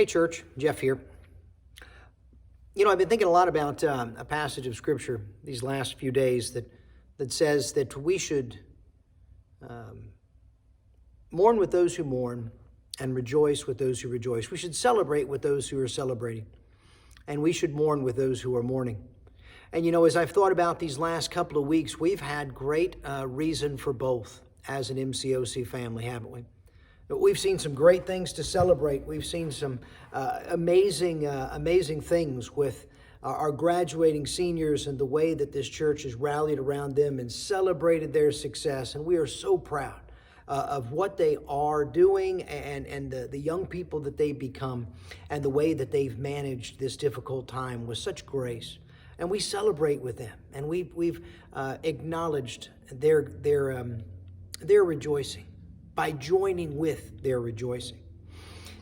Hey, church, Jeff here. I've been thinking a lot about a passage of Scripture these last few days that says that we should mourn with those who mourn and rejoice with those who rejoice. We should celebrate with those who are celebrating, and we should mourn with those who are mourning. And as I've thought about these last couple of weeks, we've had great reason for both as an MCOC family, haven't we? We've seen some great things to celebrate. We've seen some amazing things with our graduating seniors and the way that this church has rallied around them and celebrated their success. And we are so proud of what they are doing and the young people that they've become and the way that they've managed this difficult time with such grace. And we celebrate with them, and we've acknowledged their rejoicing by joining with their rejoicing.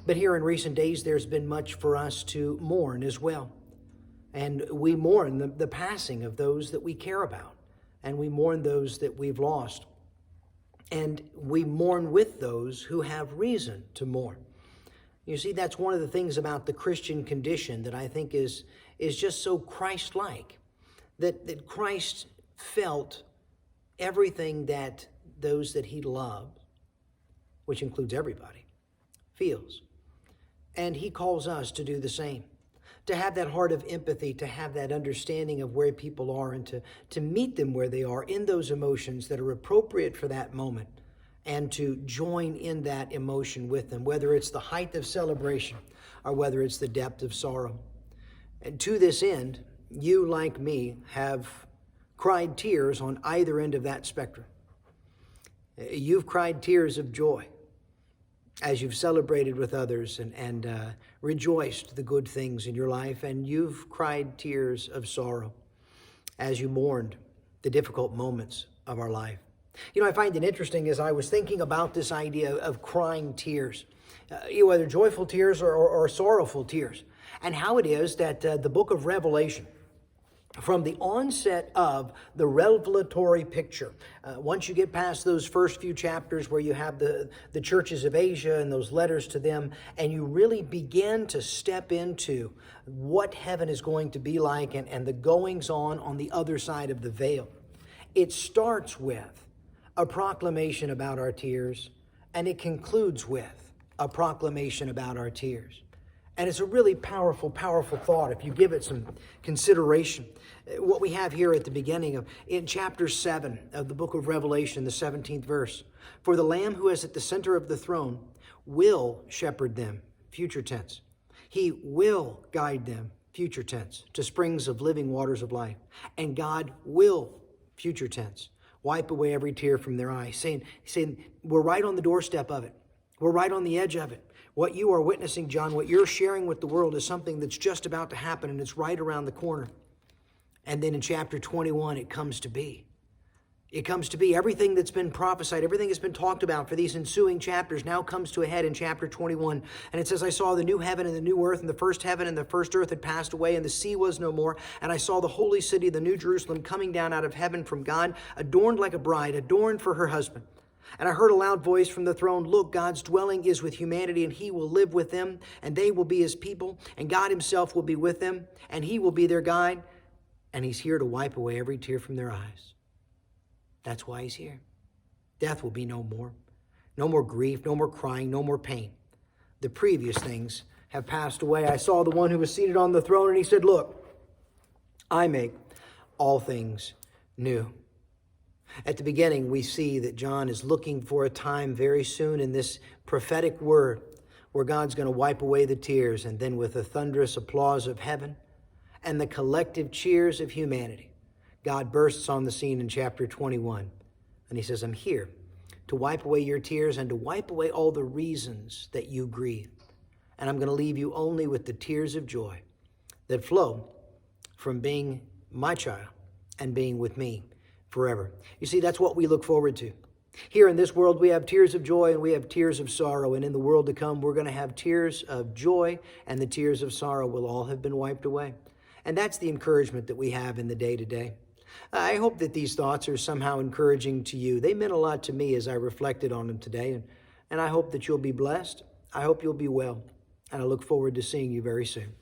But here in recent days, there's been much for us to mourn as well. And we mourn the passing of those that we care about, and we mourn those that we've lost. And we mourn with those who have reason to mourn. You see, that's one of the things about the Christian condition that I think is just so Christ-like, that Christ felt everything that those that he loved, which includes everybody, feels. And he calls us to do the same, to have that heart of empathy, to have that understanding of where people are, and to meet them where they are in those emotions that are appropriate for that moment, and to join in that emotion with them, whether it's the height of celebration or whether it's the depth of sorrow. And to this end, you, like me, have cried tears on either end of that spectrum. You've cried tears of joy as you've celebrated with others and rejoiced the good things in your life, and you've cried tears of sorrow as you mourned the difficult moments of our life. I find it interesting as I was thinking about this idea of crying tears, whether joyful tears or sorrowful tears, and how it is that the book of Revelation, from the onset of the revelatory picture, once you get past those first few chapters where you have the churches of Asia and those letters to them, and you really begin to step into what heaven is going to be like and the goings on the other side of the veil, it starts with a proclamation about our tears, and it concludes with a proclamation about our tears. And it's a really powerful thought if you give it some consideration. What we have here at the beginning in chapter 7 of the book of Revelation, the 17th verse. For the Lamb who is at the center of the throne will shepherd them, future tense. He will guide them, future tense, to springs of living waters of life. And God will, future tense, wipe away every tear from their eyes, saying we're right on the doorstep of it. We're right on the edge of it. What you are witnessing, John, what you're sharing with the world is something that's just about to happen, and it's right around the corner. And then in chapter 21, it comes to be. It comes to be. Everything that's been prophesied, everything that's been talked about for these ensuing chapters now comes to a head in chapter 21. And it says, I saw the new heaven and the new earth, and the first heaven and the first earth had passed away, and the sea was no more. And I saw the holy city, the new Jerusalem, coming down out of heaven from God, adorned like a bride, adorned for her husband. And I heard a loud voice from the throne, look, God's dwelling is with humanity, and he will live with them, and they will be his people, and God himself will be with them, and he will be their guide, and he's here to wipe away every tear from their eyes. That's why he's here. Death will be no more. No more grief, no more crying, no more pain. The previous things have passed away. I saw the one who was seated on the throne, and he said, look, I make all things new. At the beginning, we see that John is looking for a time very soon in this prophetic word where God's going to wipe away the tears, and then with the thunderous applause of heaven and the collective cheers of humanity, God bursts on the scene in chapter 21, and he says, I'm here to wipe away your tears and to wipe away all the reasons that you grieve. And I'm going to leave you only with the tears of joy that flow from being my child and being with me forever. You see, that's what we look forward to. Here in this world, we have tears of joy and we have tears of sorrow. And in the world to come, we're going to have tears of joy, and the tears of sorrow will all have been wiped away. And that's the encouragement that we have in the day to day. I hope that these thoughts are somehow encouraging to you. They meant a lot to me as I reflected on them today. And I hope that you'll be blessed. I hope you'll be well. and I look forward to seeing you very soon.